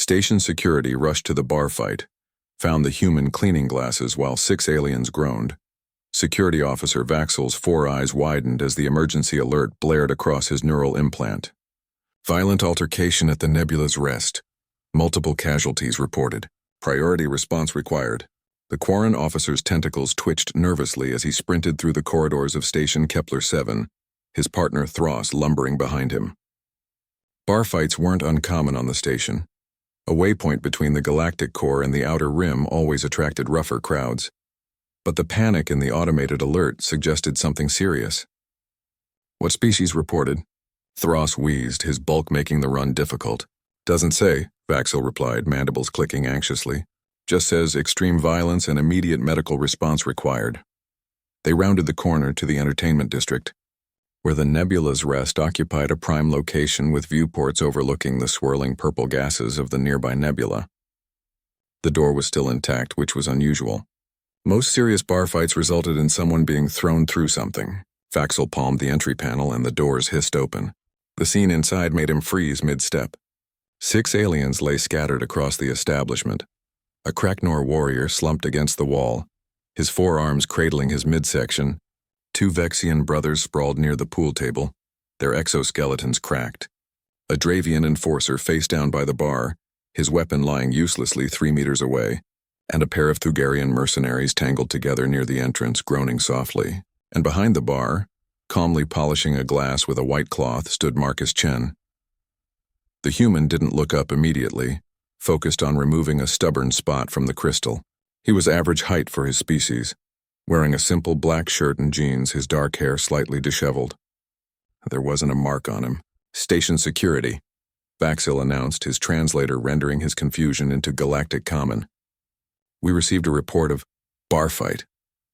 Station security rushed to the bar fight, found the human cleaning glasses while 6 aliens groaned. Security officer Vaxel's 4 eyes widened as the emergency alert blared across his neural implant. Violent altercation at the nebula's rest. Multiple casualties reported. Priority response required. The Quarren officer's tentacles twitched nervously as he sprinted through the corridors of Station Kepler 7, his partner Thros lumbering behind him. Bar fights weren't uncommon on the station. A waypoint between the galactic core and the outer rim always attracted rougher crowds. But the panic in the automated alert suggested something serious. What species reported? Thros wheezed, his bulk making the run difficult. Doesn't say, Vaxel replied, mandibles clicking anxiously. Just says extreme violence and immediate medical response required. They rounded the corner to the entertainment district, where the nebula's rest occupied a prime location with viewports overlooking the swirling purple gases of the nearby nebula. The door was still intact, which was unusual. Most serious bar fights resulted in someone being thrown through something. Vaxel palmed the entry panel and the doors hissed open. The scene inside made him freeze mid-step. 6 aliens lay scattered across the establishment. A Kraknor warrior slumped against the wall, his forearms cradling his midsection. 2 Vexian brothers sprawled near the pool table, their exoskeletons cracked. A Dravian enforcer face down by the bar, his weapon lying uselessly 3 meters away, and a pair of Thugarian mercenaries tangled together near the entrance, groaning softly. And behind the bar, calmly polishing a glass with a white cloth, stood Marcus Chen. The human didn't look up immediately, focused on removing a stubborn spot from the crystal. He was average height for his species, wearing a simple black shirt and jeans, his dark hair slightly disheveled. There wasn't a mark on him. Station security, Vaxel announced, his translator rendering his confusion into galactic common. We received a report of bar fight,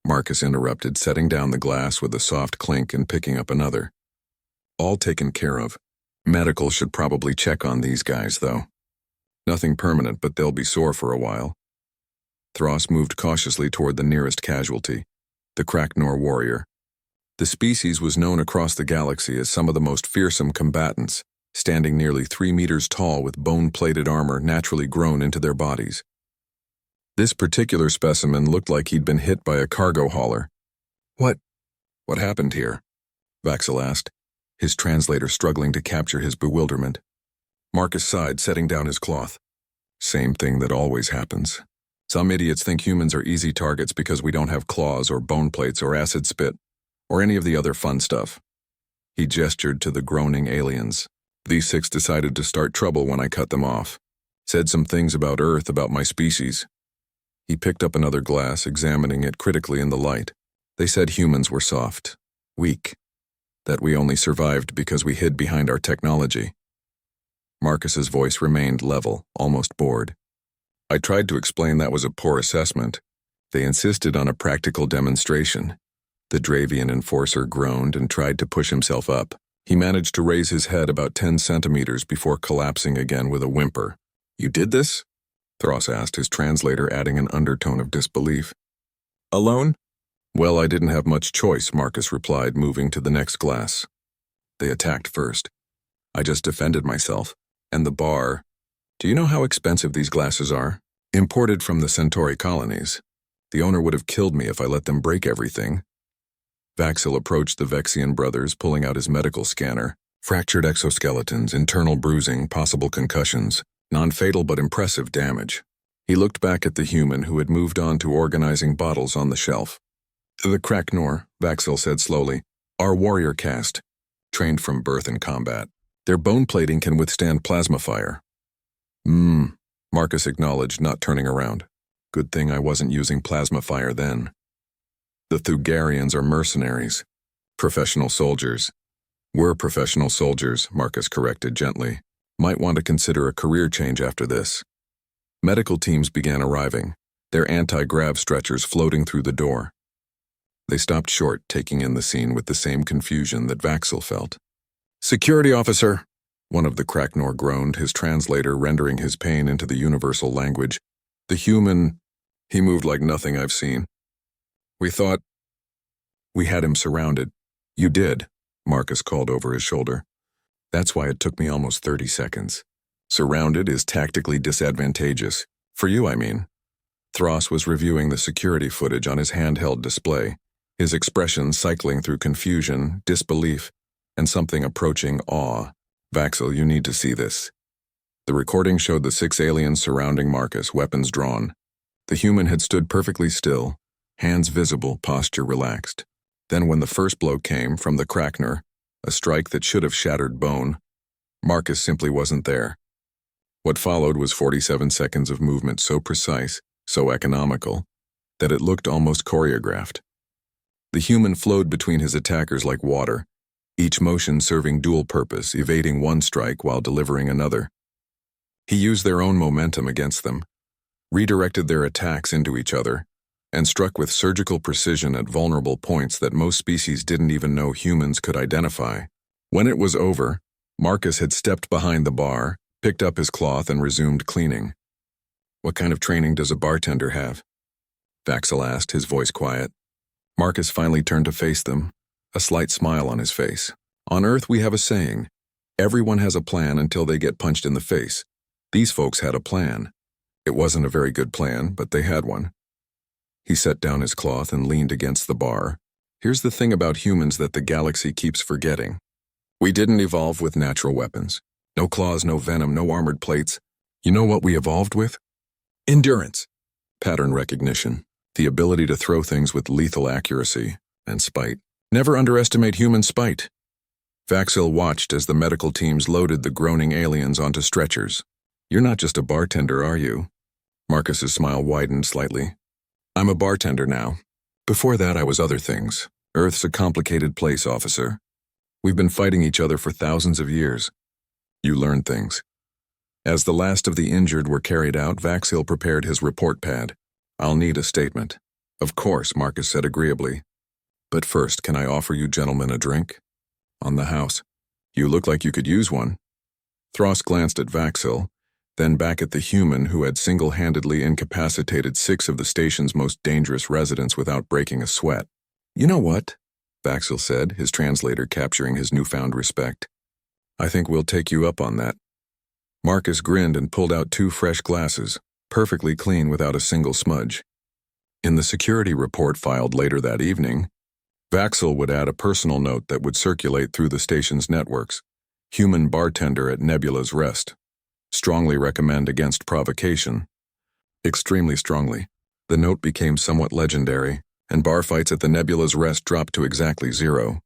Marcus interrupted, setting down the glass with a soft clink and picking up another. All taken care of. Medical should probably check on these guys, though. Nothing permanent, but they'll be sore for a while. Thros moved cautiously toward the nearest casualty, the Kraknor warrior. The species was known across the galaxy as some of the most fearsome combatants, standing nearly 3 meters tall with bone-plated armor naturally grown into their bodies. This particular specimen looked like he'd been hit by a cargo hauler. What happened here? Vaxel asked, his translator struggling to capture his bewilderment. Marcus sighed, setting down his cloth. Same thing that always happens. Some idiots think humans are easy targets because we don't have claws or bone plates or acid spit, or any of the other fun stuff. He gestured to the groaning aliens. These 6 decided to start trouble when I cut them off. Said some things about Earth, about my species. He picked up another glass, examining it critically in the light. They said humans were soft, weak, that we only survived because we hid behind our technology. Marcus's voice remained level, almost bored. I tried to explain that was a poor assessment. They insisted on a practical demonstration. The Dravian enforcer groaned and tried to push himself up. He managed to raise his head about 10 centimeters before collapsing again with a whimper. You did this? Thros asked, his translator adding an undertone of disbelief. Alone? Well, I didn't have much choice, Marcus replied, moving to the next glass. They attacked first. I just defended myself. And the bar. Do you know how expensive these glasses are? Imported from the Centauri colonies. The owner would have killed me if I let them break everything. Vaxel approached the Vexian brothers, pulling out his medical scanner. Fractured exoskeletons, internal bruising, possible concussions. Non-fatal but impressive damage. He looked back at the human who had moved on to organizing bottles on the shelf. The Kraknor, Vaxel said slowly, are warrior caste, trained from birth in combat. Their bone plating can withstand plasma fire. Marcus acknowledged, not turning around. Good thing I wasn't using plasma fire then. The Thugarians are mercenaries, professional soldiers. We're professional soldiers, Marcus corrected gently. Might want to consider a career change after this. Medical teams began arriving, their anti-grav stretchers floating through the door. They stopped short, taking in the scene with the same confusion that Vaxel felt. Security officer, one of the Kraknor groaned, his translator rendering his pain into the universal language. The human, he moved like nothing I've seen. We thought we had him surrounded. You did, Marcus called over his shoulder. That's why it took me almost 30 seconds. Surrounded is tactically disadvantageous. For you, I mean. Thros was reviewing the security footage on his handheld display, his expression cycling through confusion, disbelief, and something approaching awe. Vaxel, you need to see this. The recording showed the 6 aliens surrounding Marcus, weapons drawn. The human had stood perfectly still, hands visible, posture relaxed. Then when the first blow came from the Krakner, a strike that should have shattered bone, Marcus simply wasn't there. What followed was 47 seconds of movement so precise, so economical, that it looked almost choreographed. The human flowed between his attackers like water, each motion serving dual purpose, evading one strike while delivering another. He used their own momentum against them, redirected their attacks into each other, and struck with surgical precision at vulnerable points that most species didn't even know humans could identify. When it was over, Marcus had stepped behind the bar, picked up his cloth, and resumed cleaning. "What kind of training does a bartender have?" Vaxel asked, his voice quiet. Marcus finally turned to face them, a slight smile on his face. "On Earth we have a saying, everyone has a plan until they get punched in the face. These folks had a plan. It wasn't a very good plan, but they had one." He set down his cloth and leaned against the bar. "Here's the thing about humans that the galaxy keeps forgetting. We didn't evolve with natural weapons. No claws, no venom, no armored plates. You know what we evolved with? Endurance, pattern recognition, the ability to throw things with lethal accuracy, and spite. Never underestimate human spite." Vaxil watched as the medical teams loaded the groaning aliens onto stretchers. "You're not just a bartender, are you?" Marcus's smile widened slightly. "I'm a bartender now. Before that, I was other things. Earth's a complicated place, officer. We've been fighting each other for thousands of years. You learn things." As the last of the injured were carried out, Vaxil prepared his report pad. "I'll need a statement." "Of course," Marcus said agreeably. "But first, can I offer you gentlemen a drink?" "On the house." "You look like you could use one." Thros glanced at Vaxil, then back at the human who had single-handedly incapacitated 6 of the station's most dangerous residents without breaking a sweat. "You know what?" Vaxil said, his translator capturing his newfound respect. "I think we'll take you up on that." Marcus grinned and pulled out 2 fresh glasses, perfectly clean without a single smudge. In the security report filed later that evening, Vaxil would add a personal note that would circulate through the station's networks. "Human bartender at Nebula's Rest. Strongly recommend against provocation." Extremely strongly. The note became somewhat legendary, and bar fights at the Nebula's Rest dropped to exactly 0.